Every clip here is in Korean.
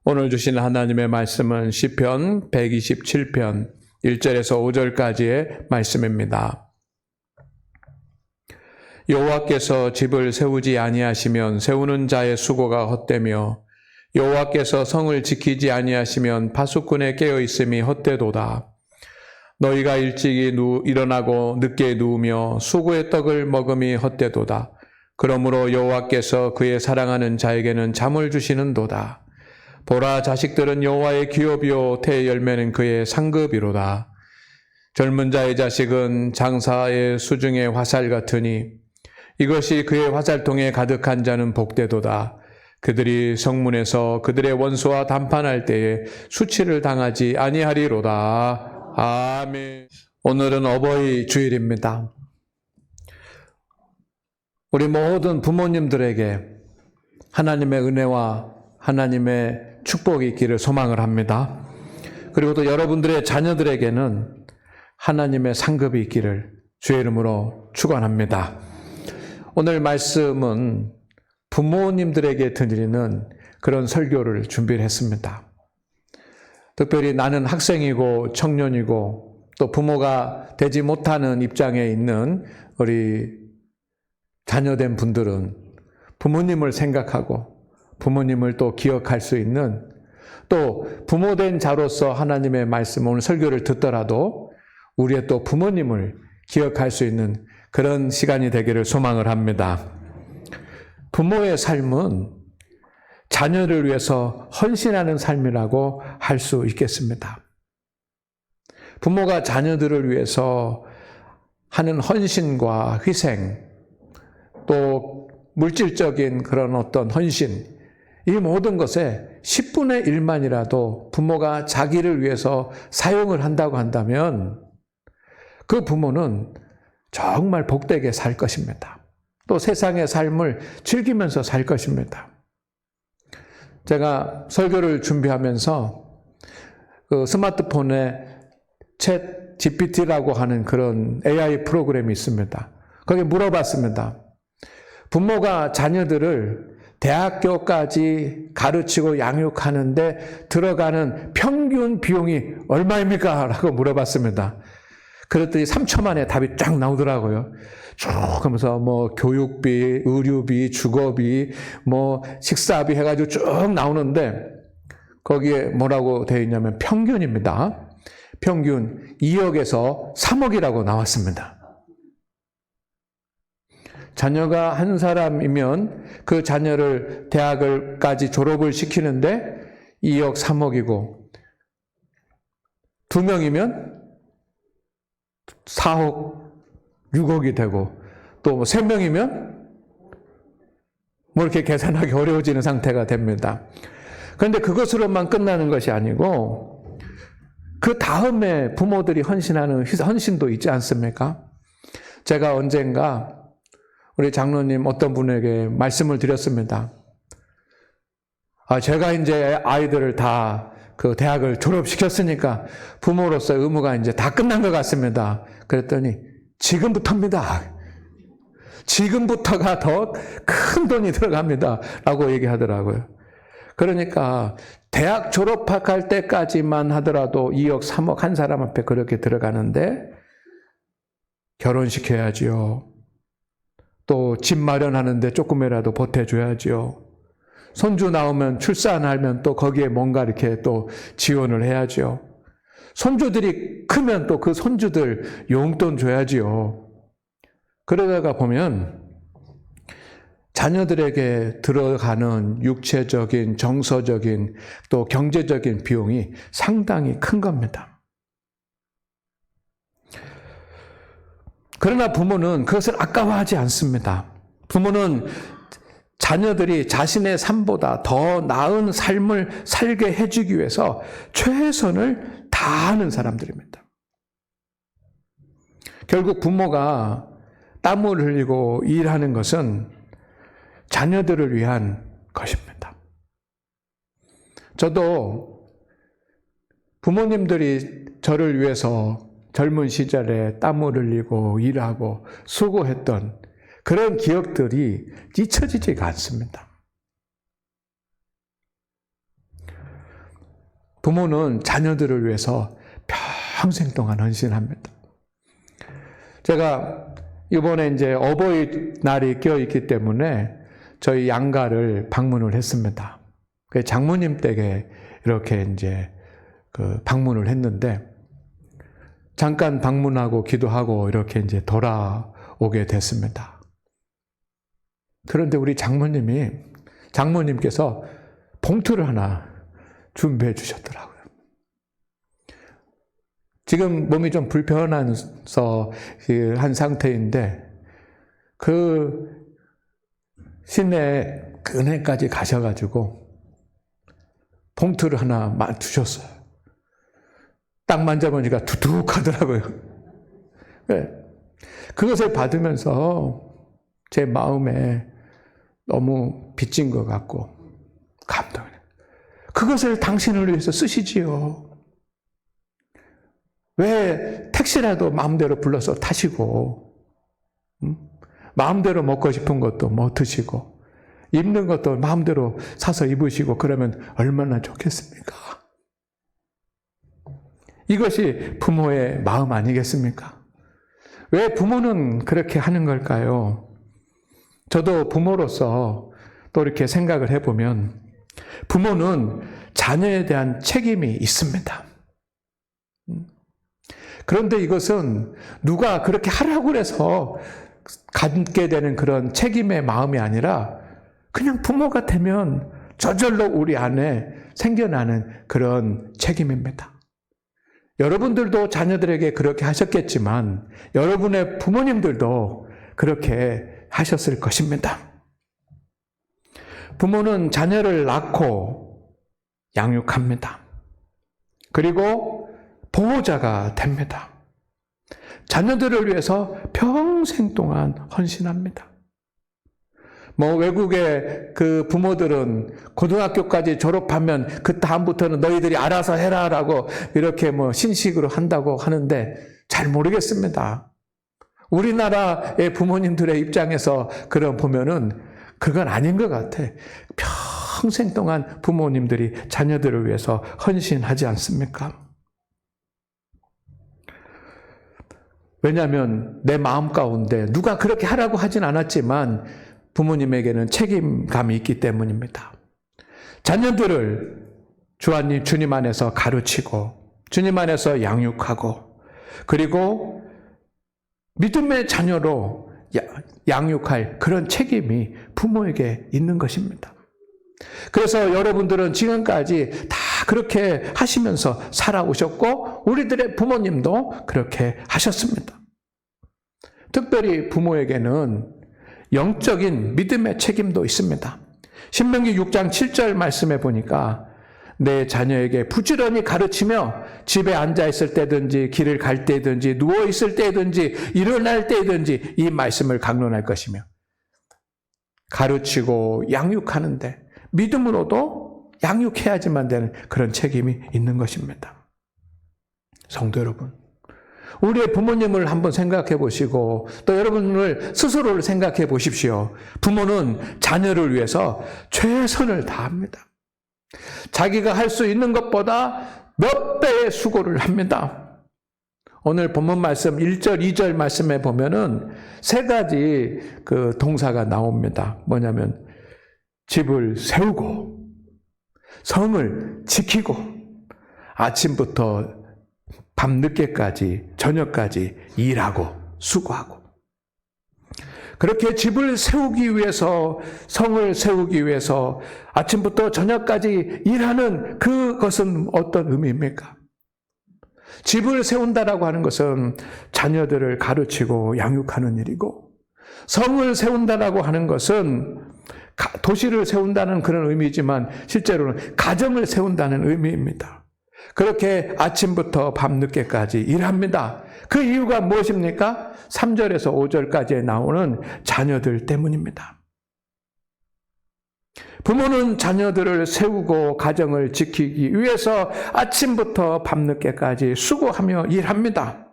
오늘 주신 하나님의 말씀은 시편 127편 1절에서 5절까지의 말씀입니다. 여호와께서 집을 세우지 아니하시면 세우는 자의 수고가 헛되며 여호와께서 성을 지키지 아니하시면 파수꾼의 깨어있음이 헛되도다. 너희가 일찍이 일어나고 늦게 누우며 수고의 떡을 먹음이 헛되도다. 그러므로 여호와께서 그의 사랑하는 자에게는 잠을 주시는도다. 보라, 자식들은 여호와의 기업이요 태의 열매는 그의 상급이로다. 젊은 자의 자식은 장사의 수중의 화살 같으니 이것이 그의 화살통에 가득한 자는 복되도다. 그들이 성문에서 그들의 원수와 담판할 때에 수치를 당하지 아니하리로다. 아멘. 오늘은 어버이 주일입니다. 우리 모든 부모님들에게 하나님의 은혜와 하나님의 축복이 있기를 소망을 합니다. 그리고 또 여러분들의 자녀들에게는 하나님의 상급이 있기를 주의 이름으로 축원합니다. 오늘 말씀은 부모님들에게 드리는 그런 설교를 준비를 했습니다. 특별히 나는 학생이고 청년이고 또 부모가 되지 못하는 입장에 있는 우리 자녀된 분들은 부모님을 생각하고 부모님을 또 기억할 수 있는, 또 부모된 자로서 하나님의 말씀, 오늘 설교를 듣더라도 우리의 또 부모님을 기억할 수 있는 그런 시간이 되기를 소망을 합니다. 부모의 삶은 자녀를 위해서 헌신하는 삶이라고 할 수 있겠습니다. 부모가 자녀들을 위해서 하는 헌신과 희생, 또 물질적인 그런 어떤 헌신, 이 모든 것에 10분의 1만이라도 부모가 자기를 위해서 사용을 한다고 한다면 그 부모는 정말 복되게 살 것입니다. 또 세상의 삶을 즐기면서 살 것입니다. 제가 설교를 준비하면서 그 스마트폰에 챗 GPT라고 하는 그런 AI 프로그램이 있습니다. 거기에 물어봤습니다. 부모가 자녀들을 대학교까지 가르치고 양육하는데 들어가는 평균 비용이 얼마입니까? 라고 물어봤습니다. 그랬더니 3초 만에 답이 쫙 나오더라고요. 쭉 하면서 교육비, 의료비, 주거비, 식사비 해가지고 쭉 나오는데 거기에 뭐라고 되어 있냐면 평균입니다. 평균 2억에서 3억이라고 나왔습니다. 자녀가 한 사람이면 그 자녀를 대학을까지 졸업을 시키는데 2억, 3억이고 2명이면 4억, 6억이 되고 또 3명이면 이렇게 계산하기 어려워지는 상태가 됩니다. 그런데 그것으로만 끝나는 것이 아니고 그 다음에 부모들이 헌신하는 헌신도 있지 않습니까? 제가 언젠가 우리 장로님 어떤 분에게 말씀을 드렸습니다. 제가 이제 아이들을 다 그 대학을 졸업시켰으니까 부모로서의 의무가 이제 다 끝난 것 같습니다. 그랬더니 지금부터입니다. 지금부터가 더 큰 돈이 들어갑니다. 라고 얘기하더라고요. 그러니까 대학 졸업할 때까지만 하더라도 2억, 3억 한 사람 앞에 그렇게 들어가는데 결혼시켜야지요. 또 집 마련하는데 조금이라도 보태줘야지요. 손주 나오면 출산하면 또 거기에 뭔가 이렇게 또 지원을 해야지요. 손주들이 크면 또 그 손주들 용돈 줘야지요. 그러다가 보면 자녀들에게 들어가는 육체적인, 정서적인, 또 경제적인 비용이 상당히 큰 겁니다. 그러나 부모는 그것을 아까워하지 않습니다. 부모는 자녀들이 자신의 삶보다 더 나은 삶을 살게 해주기 위해서 최선을 다하는 사람들입니다. 결국 부모가 땀을 흘리고 일하는 것은 자녀들을 위한 것입니다. 저도 부모님들이 저를 위해서 젊은 시절에 땀을 흘리고 일하고 수고했던 그런 기억들이 잊혀지지가 않습니다. 부모는 자녀들을 위해서 평생 동안 헌신합니다. 제가 이번에 이제 어버이날이 껴있기 때문에 저희 양가를 방문을 했습니다. 장모님 댁에 이렇게 이제 방문을 했는데, 잠깐 방문하고 기도하고 이렇게 이제 돌아오게 됐습니다. 그런데 우리 장모님께서 봉투를 하나 준비해 주셨더라고요. 지금 몸이 좀 불편해서 한 상태인데, 그 시내 은행까지 가셔가지고 봉투를 하나 주셨어요. 딱 만져보니까 두둑하더라고요. 그것을 받으면서 제 마음에 너무 빚진 것 같고 감동이. 그것을 당신을 위해서 쓰시지요. 왜 택시라도 마음대로 불러서 타시고, 마음대로 먹고 싶은 것도 뭐 드시고, 입는 것도 마음대로 사서 입으시고, 그러면 얼마나 좋겠습니까? 이것이 부모의 마음 아니겠습니까? 왜 부모는 그렇게 하는 걸까요? 저도 부모로서 또 이렇게 생각을 해보면, 부모는 자녀에 대한 책임이 있습니다. 그런데 이것은 누가 그렇게 하라고 해서 갖게 되는 그런 책임의 마음이 아니라, 그냥 부모가 되면 저절로 우리 안에 생겨나는 그런 책임입니다. 여러분들도 자녀들에게 그렇게 하셨겠지만, 여러분의 부모님들도 그렇게 하셨을 것입니다. 부모는 자녀를 낳고 양육합니다. 그리고 보호자가 됩니다. 자녀들을 위해서 평생 동안 헌신합니다. 외국의 그 부모들은 고등학교까지 졸업하면 그 다음부터는 너희들이 알아서 해라라고 이렇게 신식으로 한다고 하는데, 잘 모르겠습니다. 우리나라의 부모님들의 입장에서 보면은 그건 아닌 것 같아. 평생 동안 부모님들이 자녀들을 위해서 헌신하지 않습니까? 왜냐하면 내 마음 가운데 누가 그렇게 하라고 하진 않았지만 부모님에게는 책임감이 있기 때문입니다. 자녀들을 주님 안에서 가르치고 주님 안에서 양육하고, 그리고 믿음의 자녀로 양육할 그런 책임이 부모에게 있는 것입니다. 그래서 여러분들은 지금까지 다 그렇게 하시면서 살아오셨고, 우리들의 부모님도 그렇게 하셨습니다. 특별히 부모에게는 영적인 믿음의 책임도 있습니다. 신명기 6장 7절 말씀에 보니까, 내 자녀에게 부지런히 가르치며 집에 앉아있을 때든지 길을 갈 때든지 누워있을 때든지 일어날 때든지 이 말씀을 강론할 것이며, 가르치고 양육하는데 믿음으로도 양육해야지만 되는 그런 책임이 있는 것입니다. 성도 여러분, 우리의 부모님을 한번 생각해 보시고 또 여러분을 스스로를 생각해 보십시오. 부모는 자녀를 위해서 최선을 다합니다. 자기가 할 수 있는 것보다 몇 배의 수고를 합니다. 오늘 본문 말씀 1절, 2절 말씀에 보면은 세 가지 그 동사가 나옵니다. 뭐냐면 집을 세우고, 성을 지키고, 아침부터 밤늦게까지, 저녁까지 일하고, 수고하고. 그렇게 집을 세우기 위해서, 성을 세우기 위해서 아침부터 저녁까지 일하는 그것은 어떤 의미입니까? 집을 세운다라고 하는 것은 자녀들을 가르치고 양육하는 일이고, 성을 세운다라고 하는 것은 도시를 세운다는 그런 의미지만 실제로는 가정을 세운다는 의미입니다. 그렇게 아침부터 밤늦게까지 일합니다. 그 이유가 무엇입니까? 3절에서 5절까지에 나오는 자녀들 때문입니다. 부모는 자녀들을 세우고 가정을 지키기 위해서 아침부터 밤늦게까지 수고하며 일합니다.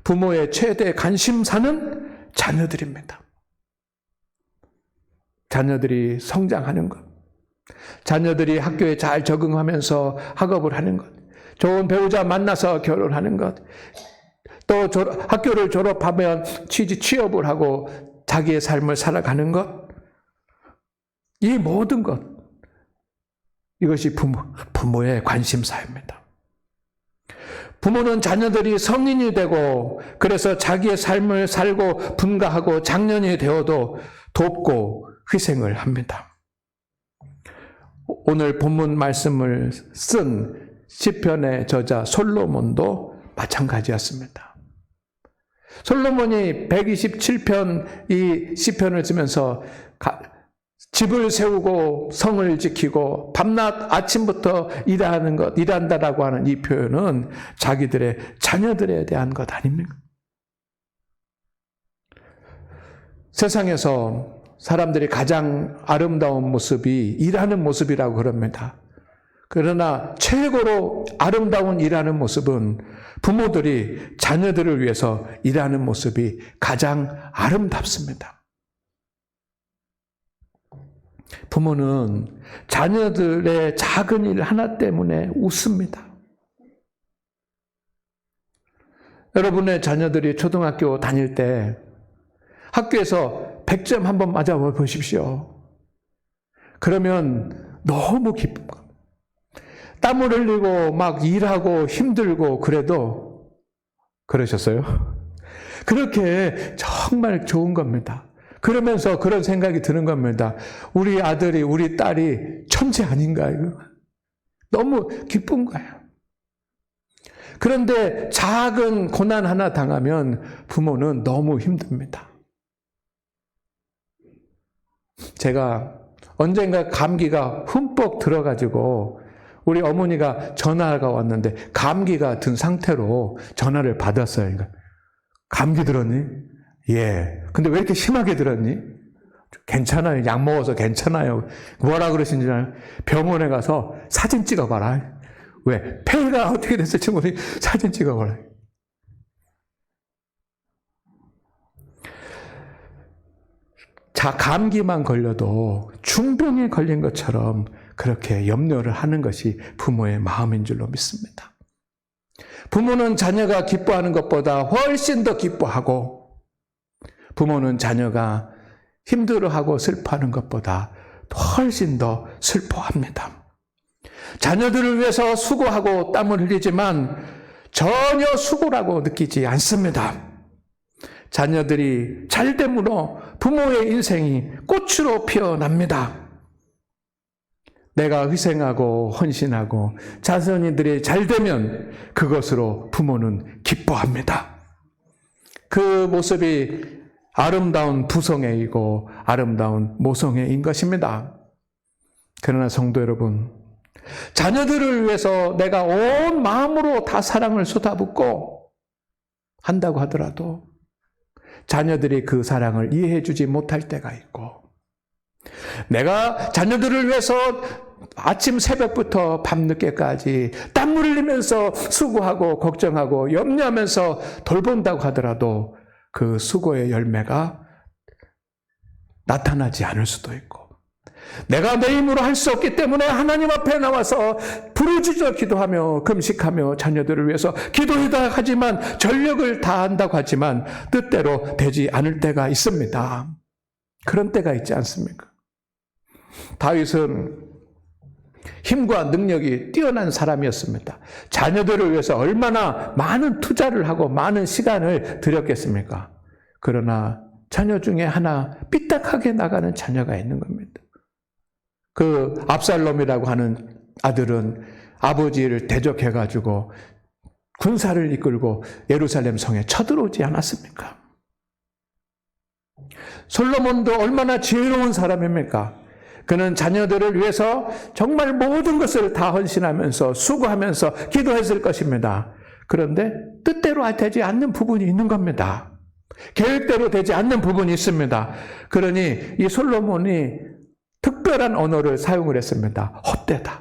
부모의 최대 관심사는 자녀들입니다. 자녀들이 성장하는 것, 자녀들이 학교에 잘 적응하면서 학업을 하는 것, 좋은 배우자 만나서 결혼하는 것, 또 학교를 졸업하면 취업을 하고 자기의 삶을 살아가는 것, 이 모든 것, 이것이 부모의 관심사입니다. 부모는 자녀들이 성인이 되고 그래서 자기의 삶을 살고 분가하고 장년이 되어도 돕고 희생을 합니다. 오늘 본문 말씀을 쓴 시편의 저자 솔로몬도 마찬가지였습니다. 솔로몬이 127편 이 시편을 쓰면서 집을 세우고 성을 지키고 밤낮 아침부터 일한다라고 하는 이 표현은 자기들의 자녀들에 대한 것 아닙니까? 세상에서 사람들이 가장 아름다운 모습이 일하는 모습이라고 그럽니다. 그러나 최고로 아름다운 일하는 모습은 부모들이 자녀들을 위해서 일하는 모습이 가장 아름답습니다. 부모는 자녀들의 작은 일 하나 때문에 웃습니다. 여러분의 자녀들이 초등학교 다닐 때 학교에서 100점 한번 맞아 보십시오. 그러면 너무 기쁩니다. 땀을 흘리고 막 일하고 힘들고 그래도 그러셨어요? 그렇게 정말 좋은 겁니다. 그러면서 그런 생각이 드는 겁니다. 우리 아들이, 우리 딸이 천재 아닌가, 이거. 너무 기쁜 거예요. 그런데 작은 고난 하나 당하면 부모는 너무 힘듭니다. 제가 언젠가 감기가 흠뻑 들어가지고 우리 어머니가 전화가 왔는데 감기가 든 상태로 전화를 받았어요. 그러니까 감기 들었니? 예. 근데 왜 이렇게 심하게 들었니? 괜찮아요. 약 먹어서 괜찮아요. 뭐라 그러신지 알아요? 병원에 가서 사진 찍어봐라. 왜? 폐가 어떻게 됐을지 친구들이 사진 찍어봐라. 자, 감기만 걸려도 중병에 걸린 것처럼 그렇게 염려를 하는 것이 부모의 마음인 줄로 믿습니다. 부모는 자녀가 기뻐하는 것보다 훨씬 더 기뻐하고 부모는 자녀가 힘들어하고 슬퍼하는 것보다 훨씬 더 슬퍼합니다. 자녀들을 위해서 수고하고 땀을 흘리지만 전혀 수고라고 느끼지 않습니다. 자녀들이 잘됨으로 부모의 인생이 꽃으로 피어납니다. 내가 희생하고 헌신하고 자손이들이 잘되면 그것으로 부모는 기뻐합니다. 그 모습이 아름다운 부성애이고 아름다운 모성애인 것입니다. 그러나 성도 여러분, 자녀들을 위해서 내가 온 마음으로 다 사랑을 쏟아붓고 한다고 하더라도 자녀들이 그 사랑을 이해해 주지 못할 때가 있고 내가 자녀들을 위해서 아침 새벽부터 밤늦게까지 땀을 흘리면서 수고하고 걱정하고 염려하면서 돌본다고 하더라도 그 수고의 열매가 나타나지 않을 수도 있고 내가 내 힘으로 할 수 없기 때문에 하나님 앞에 나와서 부르짖어 기도하며 금식하며 자녀들을 위해서 기도하다 하지만 전력을 다한다고 하지만 뜻대로 되지 않을 때가 있습니다. 그런 때가 있지 않습니까? 다윗은 힘과 능력이 뛰어난 사람이었습니다. 자녀들을 위해서 얼마나 많은 투자를 하고 많은 시간을 들였겠습니까? 그러나 자녀 중에 하나 삐딱하게 나가는 자녀가 있는 겁니다. 그 압살롬이라고 하는 아들은 아버지를 대적해가지고 군사를 이끌고 예루살렘 성에 쳐들어오지 않았습니까? 솔로몬도 얼마나 지혜로운 사람입니까? 그는 자녀들을 위해서 정말 모든 것을 다 헌신하면서 수고하면서 기도했을 것입니다. 그런데 뜻대로 되지 않는 부분이 있는 겁니다. 계획대로 되지 않는 부분이 있습니다. 그러니 이 솔로몬이 특별한 언어를 사용을 했습니다. 헛되다.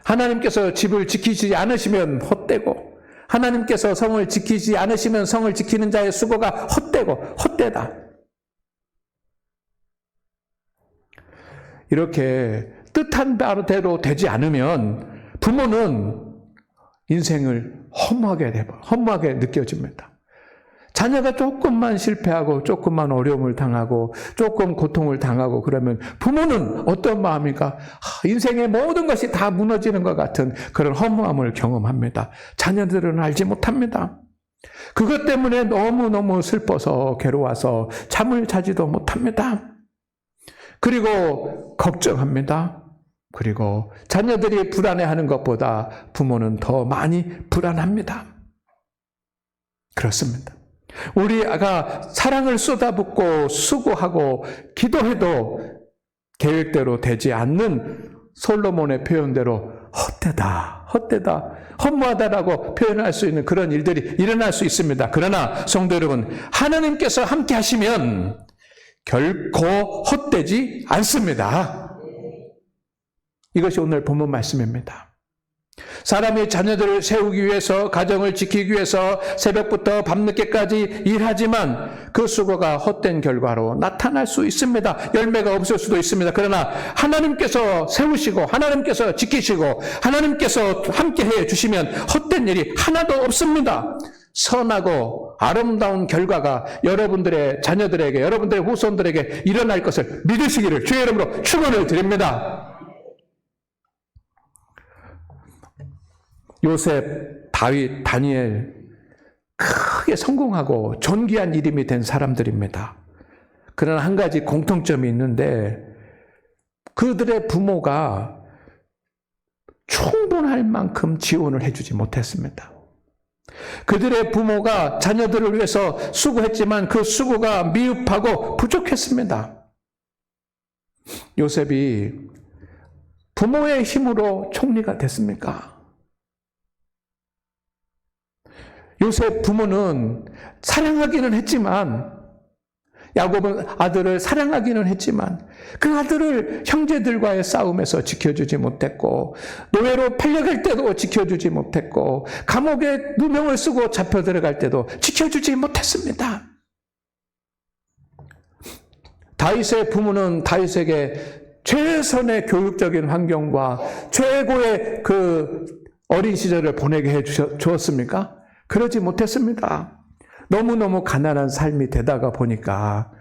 하나님께서 집을 지키지 않으시면 헛되고 하나님께서 성을 지키지 않으시면 성을 지키는 자의 수고가 헛되고 헛되다. 이렇게 뜻한 바대로 되지 않으면 부모는 인생을 허무하게 느껴집니다. 자녀가 조금만 실패하고 조금만 어려움을 당하고 조금 고통을 당하고 그러면 부모는 어떤 마음입니까? 인생의 모든 것이 다 무너지는 것 같은 그런 허무함을 경험합니다. 자녀들은 알지 못합니다. 그것 때문에 너무너무 슬퍼서 괴로워서 잠을 자지도 못합니다. 그리고 걱정합니다. 그리고 자녀들이 불안해하는 것보다 부모는 더 많이 불안합니다. 그렇습니다. 우리가 사랑을 쏟아붓고 수고하고 기도해도 계획대로 되지 않는 솔로몬의 표현대로 헛되다, 허무하다라고 표현할 수 있는 그런 일들이 일어날 수 있습니다. 그러나 성도 여러분, 하나님께서 함께 하시면 결코 헛되지 않습니다. 이것이 오늘 본문 말씀입니다. 사람이 자녀들을 세우기 위해서, 가정을 지키기 위해서 새벽부터 밤늦게까지 일하지만 그 수고가 헛된 결과로 나타날 수 있습니다. 열매가 없을 수도 있습니다. 그러나 하나님께서 세우시고 하나님께서 지키시고 하나님께서 함께해 주시면 헛된 일이 하나도 없습니다. 선하고 아름다운 결과가 여러분들의 자녀들에게, 여러분들의 후손들에게 일어날 것을 믿으시기를 주의 이름으로 축원을 드립니다. 요셉, 다윗, 다니엘 크게 성공하고 존귀한 이름이 된 사람들입니다. 그러나 한 가지 공통점이 있는데 그들의 부모가 충분할 만큼 지원을 해주지 못했습니다. 그들의 부모가 자녀들을 위해서 수고했지만 그 수고가 미흡하고 부족했습니다. 요셉이 부모의 힘으로 총리가 됐습니까? 요셉 부모는 사랑하기는 했지만, 야곱은 아들을 사랑하기는 했지만 그 아들을 형제들과의 싸움에서 지켜주지 못했고, 노예로 팔려갈 때도 지켜주지 못했고, 감옥에 누명을 쓰고 잡혀 들어갈 때도 지켜주지 못했습니다. 다윗의 부모는 다윗에게 최선의 교육적인 환경과 최고의 그 어린 시절을 보내게 해 주었습니까? 그러지 못했습니다. 너무너무 가난한 삶이 되다가 보니까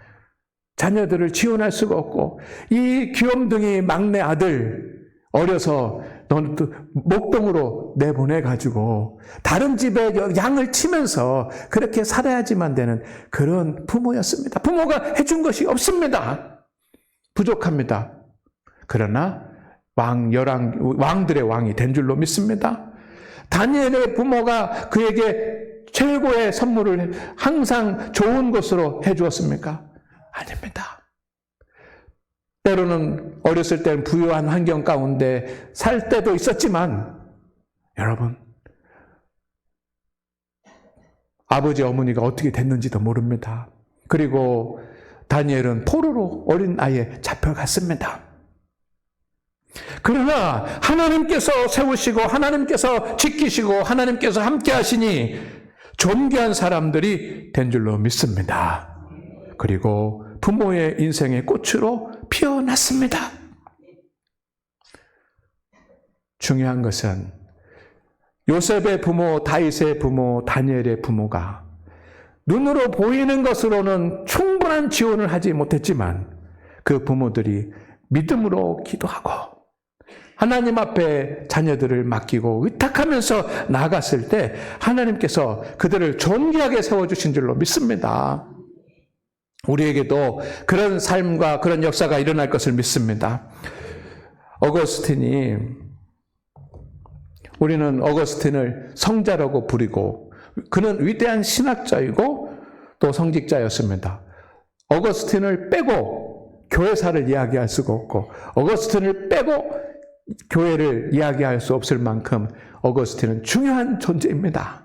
자녀들을 지원할 수가 없고, 이 귀염둥이 막내 아들 어려서 너는 또 목동으로 내보내가지고 다른 집에 양을 치면서 그렇게 살아야지만 되는 그런 부모였습니다. 부모가 해준 것이 없습니다. 부족합니다. 그러나 왕들의 왕이 된 줄로 믿습니다. 다니엘의 부모가 그에게 최고의 선물을 항상 좋은 것으로 해주었습니까? 아닙니다. 때로는 어렸을 때는 부유한 환경 가운데 살 때도 있었지만, 여러분, 아버지 어머니가 어떻게 됐는지도 모릅니다. 그리고 다니엘은 포로로 어린 나이에 잡혀갔습니다. 그러나 하나님께서 세우시고 하나님께서 지키시고 하나님께서 함께 하시니 존귀한 사람들이 된 줄로 믿습니다. 그리고 부모의 인생의 꽃으로 피어났습니다. 중요한 것은 요셉의 부모, 다윗의 부모, 다니엘의 부모가 눈으로 보이는 것으로는 충분한 지원을 하지 못했지만 그 부모들이 믿음으로 기도하고 하나님 앞에 자녀들을 맡기고 의탁하면서 나아갔을 때 하나님께서 그들을 존귀하게 세워주신 줄로 믿습니다. 우리에게도 그런 삶과 그런 역사가 일어날 것을 믿습니다. 우리는 어거스틴을 성자라고 부르고, 그는 위대한 신학자이고 또 성직자였습니다. 어거스틴을 빼고 교회사를 이야기할 수가 없고, 어거스틴을 빼고 교회를 이야기할 수 없을 만큼 어거스틴은 중요한 존재입니다.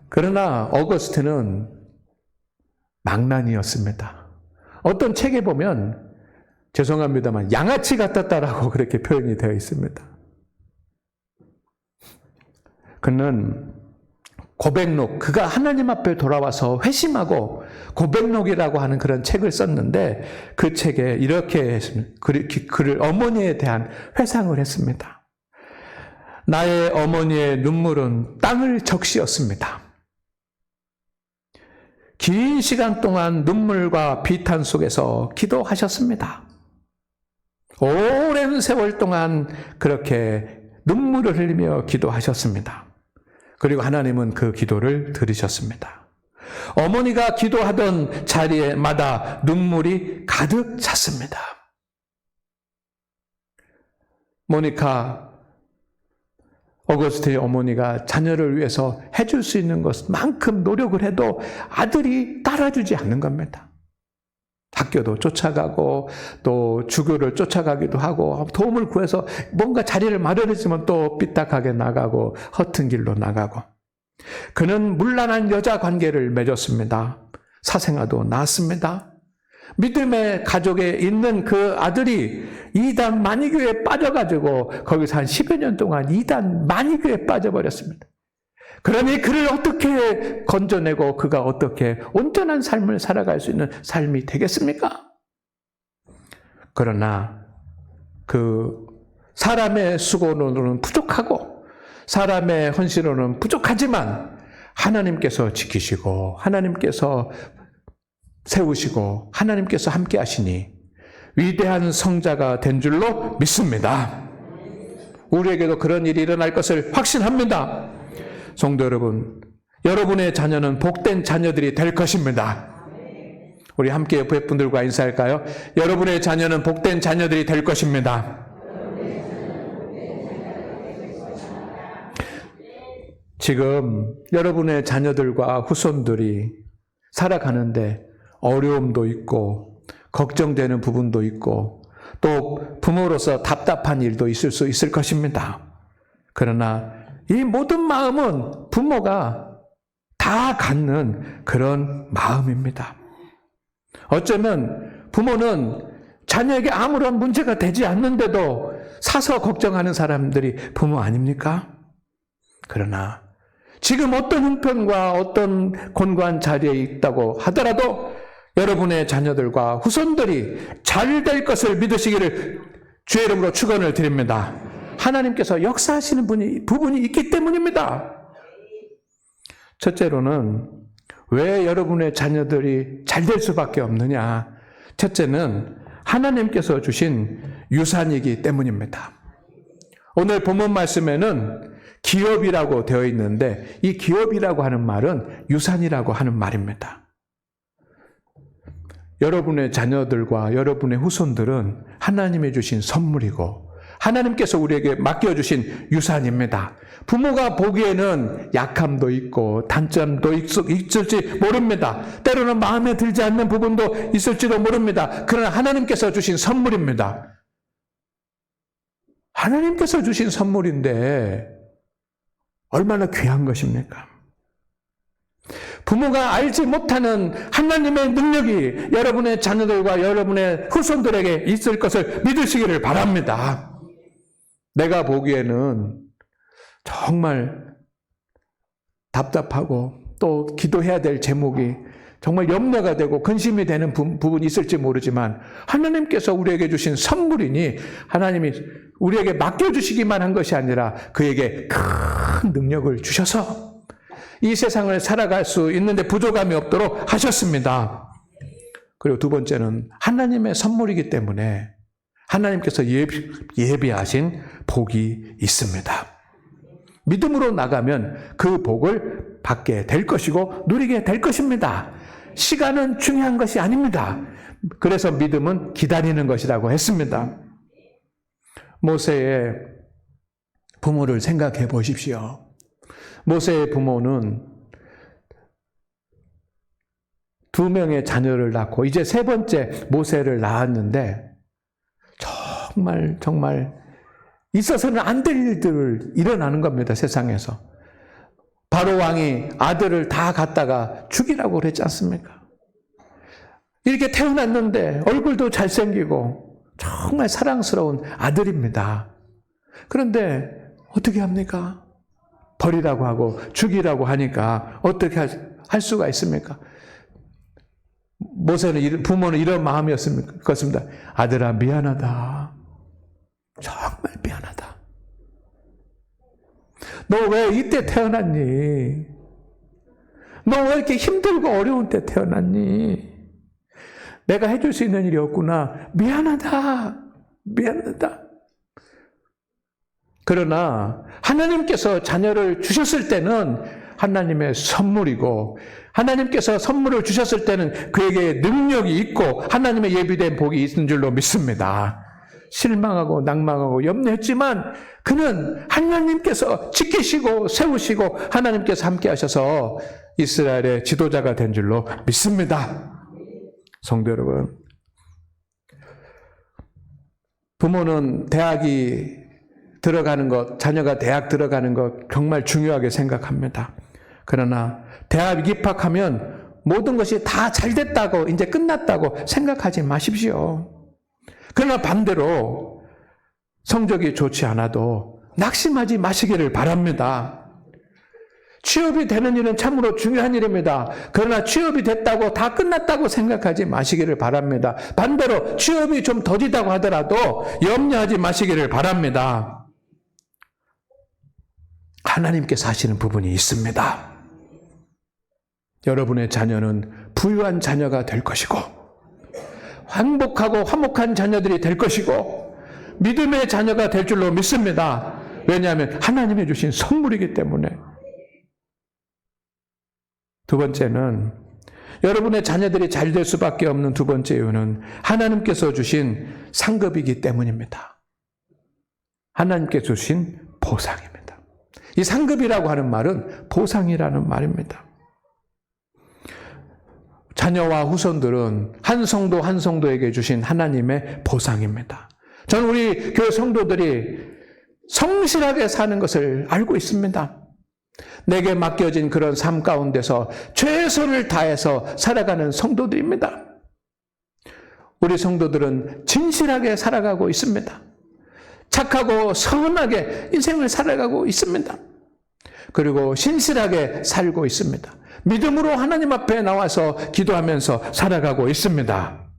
그러나 어거스틴은 망난이었습니다. 어떤 책에 보면, 죄송합니다만, 양아치 같았다라고 그렇게 표현이 되어 있습니다. 그는 고백록, 그가 하나님 앞에 돌아와서 회심하고 고백록이라고 하는 그런 책을 썼는데 그 책에 이렇게 그를 어머니에 대한 회상을 했습니다. 나의 어머니의 눈물은 땅을 적시었습니다. 긴 시간 동안 눈물과 비탄 속에서 기도하셨습니다. 오랜 세월 동안 그렇게 눈물을 흘리며 기도하셨습니다. 그리고 하나님은 그 기도를 들으셨습니다. 어머니가 기도하던 자리에마다 눈물이 가득 찼습니다. 모니카 어거스트의 어머니가 자녀를 위해서 해줄 수 있는 것만큼 노력을 해도 아들이 따라주지 않는 겁니다. 학교도 쫓아가고 또 주교를 쫓아가기도 하고 도움을 구해서 뭔가 자리를 마련했지만 또 삐딱하게 나가고 허튼 길로 나가고, 그는 문란한 여자 관계를 맺었습니다. 사생아도 낳았습니다. 믿음의 가족에 있는 그 아들이 이단 만이교에 빠져가지고 거기서 한 10여 년 동안 이단 만이교에 빠져버렸습니다. 그러니 그를 어떻게 건져내고 그가 어떻게 온전한 삶을 살아갈 수 있는 삶이 되겠습니까? 그러나 그 사람의 수고로는 부족하고 사람의 헌신으로는 부족하지만 하나님께서 지키시고 하나님께서 세우시고 하나님께서 함께 하시니 위대한 성자가 된 줄로 믿습니다. 우리에게도 그런 일이 일어날 것을 확신합니다. 성도 여러분, 여러분의 자녀는 복된 자녀들이 될 것입니다. 우리 함께 옆에 분들과 인사할까요? 여러분의 자녀는 복된 자녀들이 될 것입니다. 지금 여러분의 자녀들과 후손들이 살아가는데 어려움도 있고 걱정되는 부분도 있고 또 부모로서 답답한 일도 있을 수 있을 것입니다. 그러나 이 모든 마음은 부모가 다 갖는 그런 마음입니다. 어쩌면 부모는 자녀에게 아무런 문제가 되지 않는데도 사서 걱정하는 사람들이 부모 아닙니까? 그러나 지금 어떤 형편과 어떤 곤고한 자리에 있다고 하더라도 여러분의 자녀들과 후손들이 잘 될 것을 믿으시기를 주의 이름으로 축원을 드립니다. 하나님께서 역사하시는 부분이 있기 때문입니다. 첫째로는 왜 여러분의 자녀들이 잘 될 수밖에 없느냐? 첫째는 하나님께서 주신 유산이기 때문입니다. 오늘 본문 말씀에는 기업이라고 되어 있는데 이 기업이라고 하는 말은 유산이라고 하는 말입니다. 여러분의 자녀들과 여러분의 후손들은 하나님이 주신 선물이고 하나님께서 우리에게 맡겨주신 유산입니다. 부모가 보기에는 약함도 있고 단점도 있을지 모릅니다. 때로는 마음에 들지 않는 부분도 있을지도 모릅니다. 그러나 하나님께서 주신 선물입니다. 하나님께서 주신 선물인데 얼마나 귀한 것입니까? 부모가 알지 못하는 하나님의 능력이 여러분의 자녀들과 여러분의 후손들에게 있을 것을 믿으시기를 바랍니다. 내가 보기에는 정말 답답하고 또 기도해야 될 제목이 정말 염려가 되고 근심이 되는 부분이 있을지 모르지만 하나님께서 우리에게 주신 선물이니 하나님이 우리에게 맡겨주시기만 한 것이 아니라 그에게 큰 능력을 주셔서 이 세상을 살아갈 수 있는데 부족함이 없도록 하셨습니다. 그리고 두 번째는 하나님의 선물이기 때문에 하나님께서 예비하신 복이 있습니다. 믿음으로 나가면 그 복을 받게 될 것이고 누리게 될 것입니다. 시간은 중요한 것이 아닙니다. 그래서 믿음은 기다리는 것이라고 했습니다. 모세의 부모를 생각해 보십시오. 모세의 부모는 2명의 자녀를 낳고 이제 3번째 모세를 낳았는데 정말 있어서는 안 될 일들을 일어나는 겁니다. 세상에서. 바로 왕이 아들을 다 갖다가 죽이라고 그랬지 않습니까? 이렇게 태어났는데 얼굴도 잘생기고 정말 사랑스러운 아들입니다. 그런데 어떻게 합니까? 버리라고 하고 죽이라고 하니까 어떻게 할 수가 있습니까? 모세는, 부모는 이런 마음이었습니까? 그렇습니다. 아들아, 미안하다. 정말 미안하다. 너 왜 이때 태어났니? 너 왜 이렇게 힘들고 어려운 때 태어났니? 내가 해줄 수 있는 일이 없구나. 미안하다. 미안하다. 그러나 하나님께서 자녀를 주셨을 때는 하나님의 선물이고, 하나님께서 선물을 주셨을 때는 그에게 능력이 있고 하나님의 예비된 복이 있는 줄로 믿습니다. 실망하고 낭망하고 염려했지만 그는 하나님께서 지키시고 세우시고 하나님께서 함께 하셔서 이스라엘의 지도자가 된 줄로 믿습니다. 성도 여러분, 부모는 대학이 들어가는 것, 자녀가 대학 들어가는 것 정말 중요하게 생각합니다. 그러나 대학 입학하면 모든 것이 다 잘 됐다고, 이제 끝났다고 생각하지 마십시오. 그러나 반대로 성적이 좋지 않아도 낙심하지 마시기를 바랍니다. 취업이 되는 일은 참으로 중요한 일입니다. 그러나 취업이 됐다고 다 끝났다고 생각하지 마시기를 바랍니다. 반대로 취업이 좀 더디다고 하더라도 염려하지 마시기를 바랍니다. 하나님께서 하시는 부분이 있습니다. 여러분의 자녀는 부유한 자녀가 될 것이고, 행복하고 화목한 자녀들이 될 것이고, 믿음의 자녀가 될 줄로 믿습니다. 왜냐하면 하나님이 주신 선물이기 때문에. 두 번째는, 여러분의 자녀들이 잘 될 수밖에 없는 두 번째 이유는 하나님께서 주신 상급이기 때문입니다. 하나님께서 주신 보상입니다. 이 상급이라고 하는 말은 보상이라는 말입니다. 자녀와 후손들은 한 성도 한 성도에게 주신 하나님의 보상입니다. 저는 우리 교회 성도들이 성실하게 사는 것을 알고 있습니다. 내게 맡겨진 그런 삶 가운데서 최선을 다해서 살아가는 성도들입니다. 우리 성도들은 진실하게 살아가고 있습니다. 착하고 선하게 인생을 살아가고 있습니다. 그리고 신실하게 살고 있습니다. 믿음으로 하나님 앞에 나와서 기도하면서 살아가고 있습니다.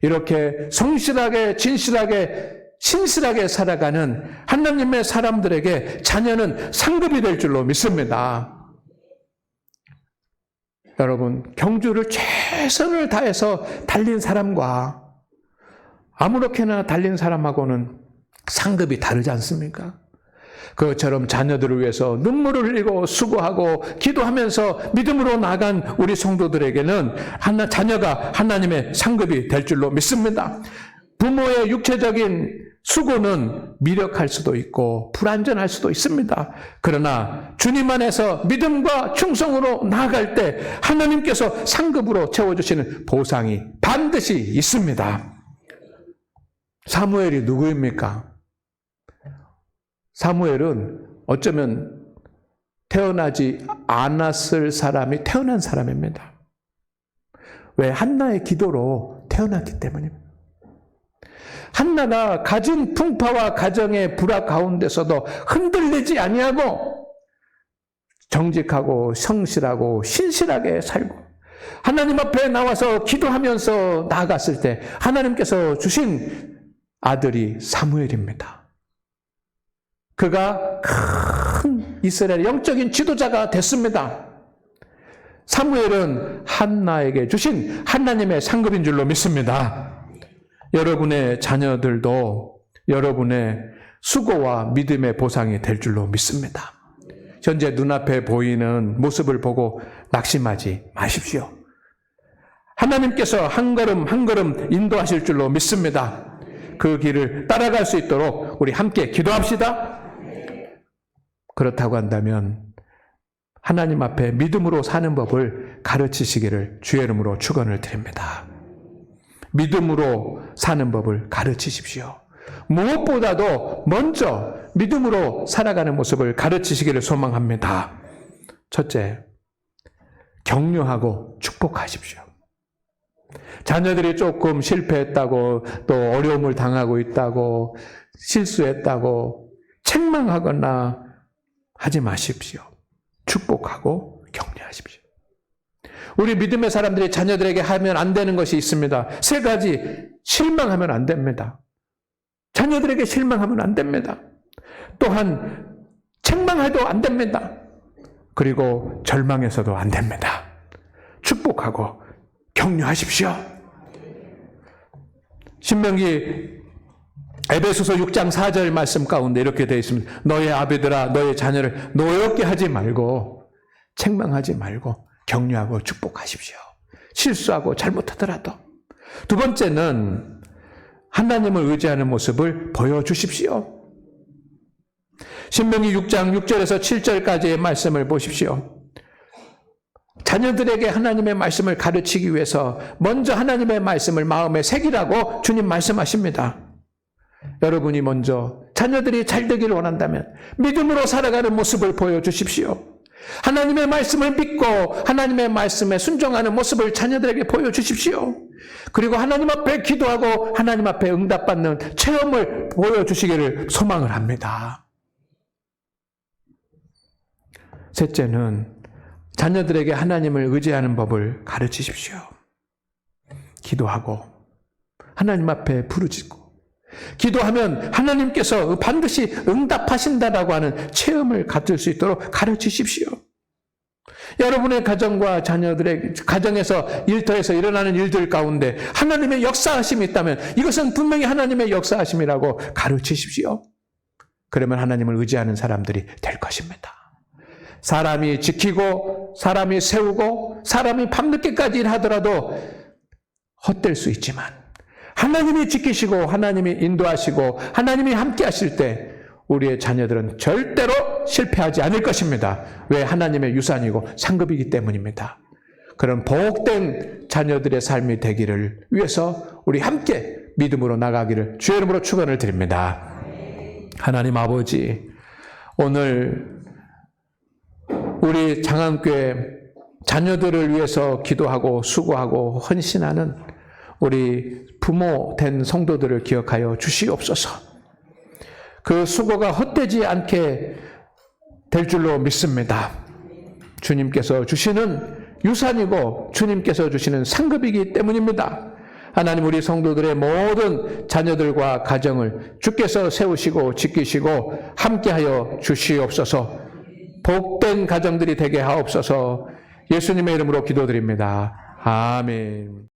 이렇게 성실하게, 진실하게, 신실하게 살아가는 하나님의 사람들에게 자녀는 상급이 될 줄로 믿습니다. 여러분, 경주를 최선을 다해서 달린 사람과 아무렇게나 달린 사람하고는 상급이 다르지 않습니까? 그것처럼 자녀들을 위해서 눈물을 흘리고 수고하고 기도하면서 믿음으로 나간 우리 성도들에게는 자녀가 하나님의 상급이 될 줄로 믿습니다. 부모의 육체적인 수고는 미력할 수도 있고 불완전할 수도 있습니다. 그러나 주님 안에서 믿음과 충성으로 나아갈 때 하나님께서 상급으로 채워주시는 보상이 반드시 있습니다. 사무엘이 누구입니까? 사무엘은 어쩌면 태어나지 않았을 사람이 태어난 사람입니다. 왜? 한나의 기도로 태어났기 때문입니다. 한나가 가진 풍파와 가정의 불화 가운데서도 흔들리지 아니하고 정직하고 성실하고 신실하게 살고 하나님 앞에 나와서 기도하면서 나아갔을 때 하나님께서 주신 아들이 사무엘입니다. 그가 큰 이스라엘 영적인 지도자가 됐습니다. 사무엘은 한나에게 주신 하나님의 상급인 줄로 믿습니다. 여러분의 자녀들도 여러분의 수고와 믿음의 보상이 될 줄로 믿습니다. 현재 눈앞에 보이는 모습을 보고 낙심하지 마십시오. 하나님께서 한 걸음 한 걸음 인도하실 줄로 믿습니다. 그 길을 따라갈 수 있도록 우리 함께 기도합시다. 그렇다고 한다면 하나님 앞에 믿음으로 사는 법을 가르치시기를 주의 이름으로 축원을 드립니다. 믿음으로 사는 법을 가르치십시오. 무엇보다도 먼저 믿음으로 살아가는 모습을 가르치시기를 소망합니다. 첫째, 격려하고 축복하십시오. 자녀들이 조금 실패했다고 또 어려움을 당하고 있다고 실수했다고 책망하거나 하지 마십시오. 축복하고 격려하십시오. 우리 믿음의 사람들이 자녀들에게 하면 안 되는 것이 있습니다. 3가지. 실망하면 안 됩니다. 자녀들에게 실망하면 안 됩니다. 또한 책망해도 안 됩니다. 그리고 절망해서도 안 됩니다. 축복하고 격려하십시오. 신명기 에베소서 6장 4절 말씀 가운데 이렇게 되어 있습니다. 너의 아비들아 너의 자녀를 노엽게 하지 말고 책망하지 말고 격려하고 축복하십시오. 실수하고 잘못하더라도. 2번째는 하나님을 의지하는 모습을 보여주십시오. 신명기 6장 6절에서 7절까지의 말씀을 보십시오. 자녀들에게 하나님의 말씀을 가르치기 위해서 먼저 하나님의 말씀을 마음에 새기라고 주님 말씀하십니다. 여러분이 먼저 자녀들이 잘 되기를 원한다면 믿음으로 살아가는 모습을 보여주십시오. 하나님의 말씀을 믿고 하나님의 말씀에 순종하는 모습을 자녀들에게 보여주십시오. 그리고 하나님 앞에 기도하고 하나님 앞에 응답받는 체험을 보여주시기를 소망을 합니다. 셋째는 자녀들에게 하나님을 의지하는 법을 가르치십시오. 기도하고 하나님 앞에 부르짖고 기도하면 하나님께서 반드시 응답하신다라고 하는 체험을 가질 수 있도록 가르치십시오. 여러분의 가정과 자녀들의 가정에서 일터에서 일어나는 일들 가운데 하나님의 역사하심이 있다면 이것은 분명히 하나님의 역사하심이라고 가르치십시오. 그러면 하나님을 의지하는 사람들이 될 것입니다. 사람이 지키고 사람이 세우고 사람이 밤늦게까지 일하더라도 헛될 수 있지만 하나님이 지키시고 하나님이 인도하시고 하나님이 함께 하실 때 우리의 자녀들은 절대로 실패하지 않을 것입니다. 왜? 하나님의 유산이고 상급이기 때문입니다. 그런 복된 자녀들의 삶이 되기를 위해서 우리 함께 믿음으로 나가기를 주의 이름으로 축원을 드립니다. 하나님 아버지, 오늘 우리 장안교회 자녀들을 위해서 기도하고 수고하고 헌신하는 우리 부모 된 성도들을 기억하여 주시옵소서. 그 수고가 헛되지 않게 될 줄로 믿습니다. 주님께서 주시는 유산이고 주님께서 주시는 상급이기 때문입니다. 하나님, 우리 성도들의 모든 자녀들과 가정을 주께서 세우시고 지키시고 함께하여 주시옵소서. 복된 가정들이 되게 하옵소서. 예수님의 이름으로 기도드립니다. 아멘.